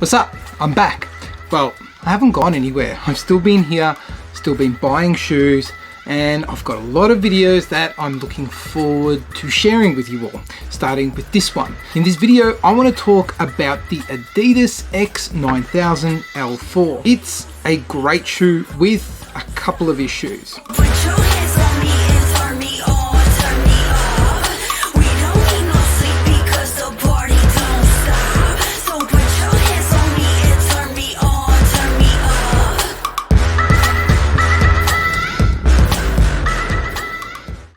What's up? I'm back. Well, I haven't gone anywhere. I've still been here, still been buying shoes, and I've got a lot of videos that I'm looking forward to sharing with you all, starting with this one. In this video, I want to talk about the Adidas X9000L4. It's a great shoe with a couple of issues.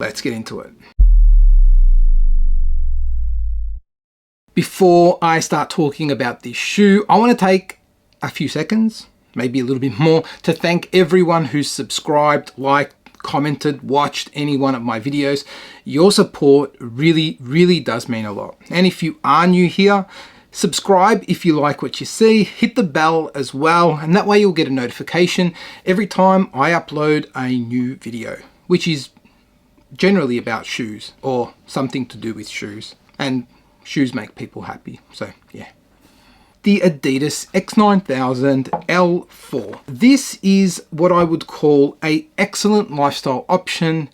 Let's get into it. Before I start talking about this shoe, I want to take a few seconds, maybe a little bit more, to thank everyone who's subscribed, liked, commented, watched any one of my videos. Your support really does mean a lot. And if you are new here, subscribe if you like what you see, hit the bell as well, and that way you'll get a notification every time I upload a new video, which is generally about shoes or something to do with shoes, and shoes make people happy, so yeah. The Adidas X9000L4. This is what I would call an excellent lifestyle option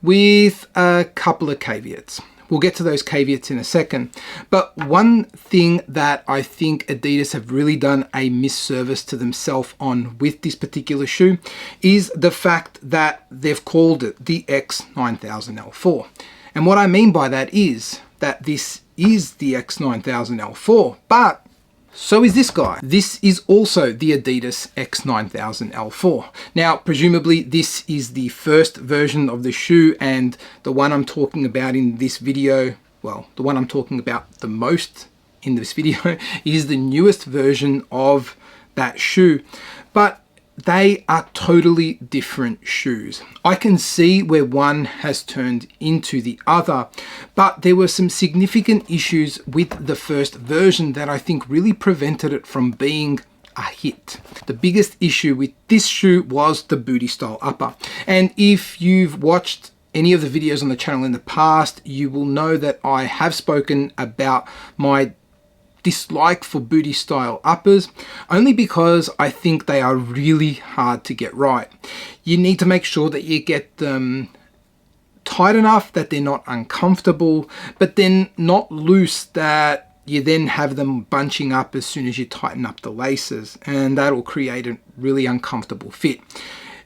with a couple of caveats. We'll get to those caveats in a second, but one thing that I think Adidas have really done a misservice to themselves on with this particular shoe is the fact that they've called it the X9000L4. And what I mean by that is that this is the X9000L4, but so is this guy. This is also the Adidas X9000L4. Now, presumably this is the first version of the shoe, and the one I'm talking about in this video, well, the one I'm talking about the most in this video is the newest version of that shoe. But they are totally different shoes. I can see where one has turned into the other, but there were some significant issues with the first version that I think really prevented it from being a hit. The biggest issue with this shoe was the booty style upper. And if you've watched any of the videos on the channel in the past, you will know that I have spoken about my dislike for booty style uppers, only because I think they are really hard to get right. You need to make sure that you get them tight enough that they're not uncomfortable, but then not loose that you then have them bunching up as soon as you tighten up the laces, and that'll create a really uncomfortable fit.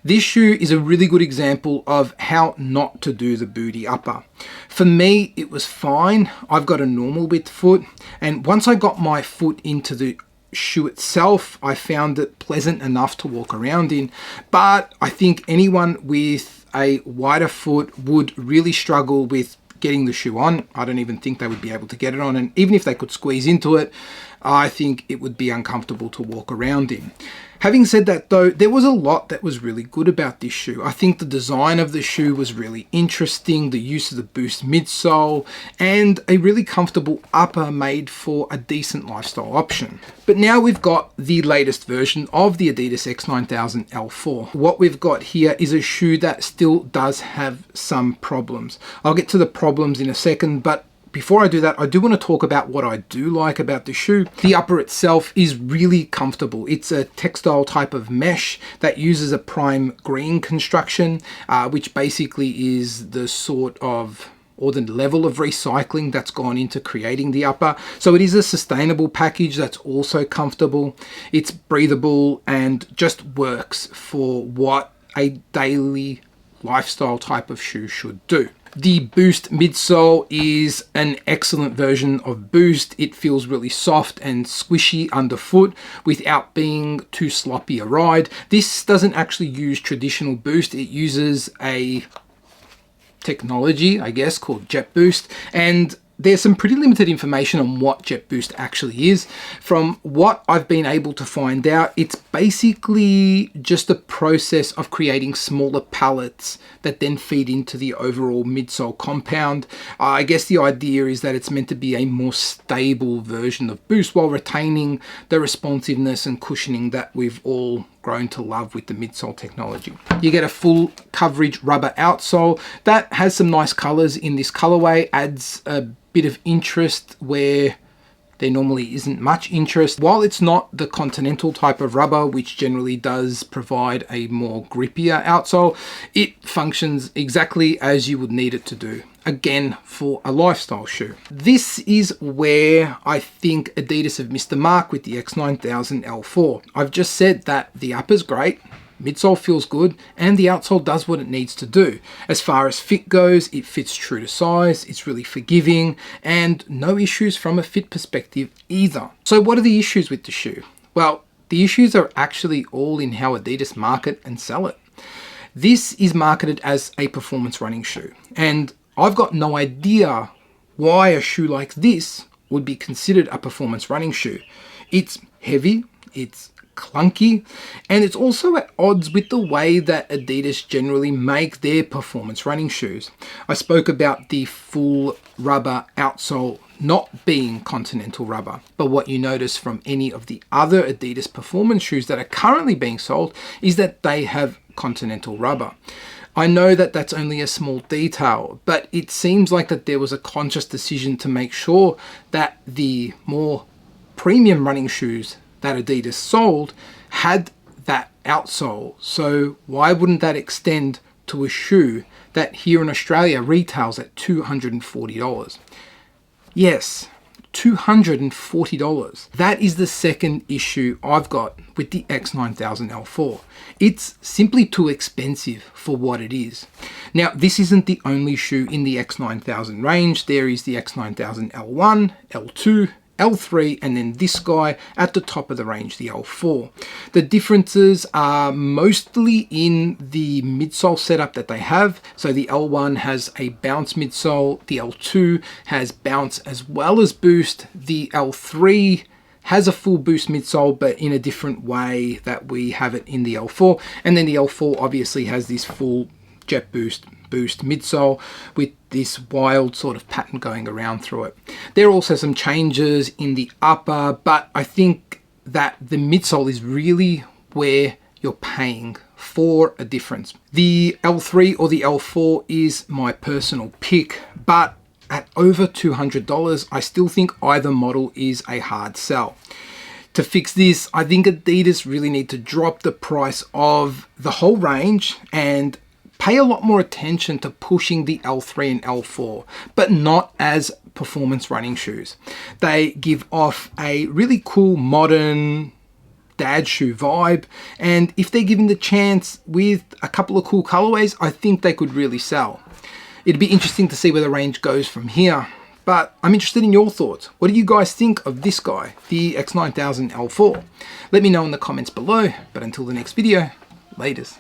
This shoe is a really good example of how not to do the booty upper. For me, it was fine. I've got a normal width foot, and once I got my foot into the shoe itself, I found it pleasant enough to walk around in. But I think anyone with a wider foot would really struggle with getting the shoe on. I don't even think they would be able to get it on, and even if they could squeeze into it, I think it would be uncomfortable to walk around in. Having said that though, there was a lot that was really good about this shoe. I think the design of the shoe was really interesting, the use of the Boost midsole, and a really comfortable upper made for a decent lifestyle option. But now we've got the latest version of the Adidas X9000L4. What we've got here is a shoe that still does have some problems. I'll get to the problems in a second, but before I do that, I do want to talk about what I do like about the shoe. The upper itself is really comfortable. It's a textile type of mesh that uses a prime green construction, which basically is the sort of, or the level of recycling that's gone into creating the upper. So it is a sustainable package that's also comfortable. It's breathable and just works for what a daily lifestyle type of shoe should do. The Boost midsole is an excellent version of Boost. It feels really soft and squishy underfoot without being too sloppy a ride. This doesn't actually use traditional Boost. It uses a technology, I guess, called Jet Boost, and there's some pretty limited information on what Jet Boost actually is. From what I've been able to find out, it's basically just a process of creating smaller pellets that then feed into the overall midsole compound. I guess the idea is that it's meant to be a more stable version of Boost while retaining the responsiveness and cushioning that we've all grown to love with the midsole technology. You get a full coverage rubber outsole that has some nice colors in this colorway, adds a bit of interest where there normally isn't much interest. While it's not the Continental type of rubber, which generally does provide a more grippier outsole, it functions exactly as you would need it to do. Again, for a lifestyle shoe. This is where I think Adidas have missed the mark with the X9000L4. I've just said that the upper's great, midsole feels good, and the outsole does what it needs to do. As far as fit goes, it fits true to size, it's really forgiving, and no issues from a fit perspective either. So what are the issues with the shoe? Well, the issues are actually all in how Adidas market and sell it. This is marketed as a performance running shoe, and I've got no idea why a shoe like this would be considered a performance running shoe. It's heavy, it's clunky, and it's also at odds with the way that Adidas generally make their performance running shoes. I spoke about the full rubber outsole not being Continental rubber, but what you notice from any of the other Adidas performance shoes that are currently being sold is that they have Continental rubber. I know that that's only a small detail, but it seems like that there was a conscious decision to make sure that the more premium running shoes that Adidas sold had that outsole. So why wouldn't that extend to a shoe that here in Australia retails at $240? Yes, $240. That is the second issue I've got with the X9000L4. It's simply too expensive for what it is. Now, this isn't the only shoe in the X9000 range. There is the X9000L1, L2, L3, and then this guy at the top of the range, the L4. The differences are mostly in the midsole setup that they have. So the L1 has a bounce midsole, the L2 has bounce as well as boost, the L3 has a full boost midsole, but in a different way that we have it in the L4. And then the L4 obviously has this full jet boost midsole with this wild sort of pattern going around through it. There are also some changes in the upper, but I think that the midsole is really where you're paying for a difference. The L3 or the L4 is my personal pick, but at over $200, I still think either model is a hard sell. To fix this, I think Adidas really need to drop the price of the whole range and pay a lot more attention to pushing the L3 and L4, but not as performance running shoes. They give off a really cool modern dad shoe vibe, and if they're given the chance with a couple of cool colorways, I think they could really sell. It'd be interesting to see where the range goes from here, but I'm interested in your thoughts. What do you guys think of this guy, the X9000L4? Let me know in the comments below, but until the next video, laters.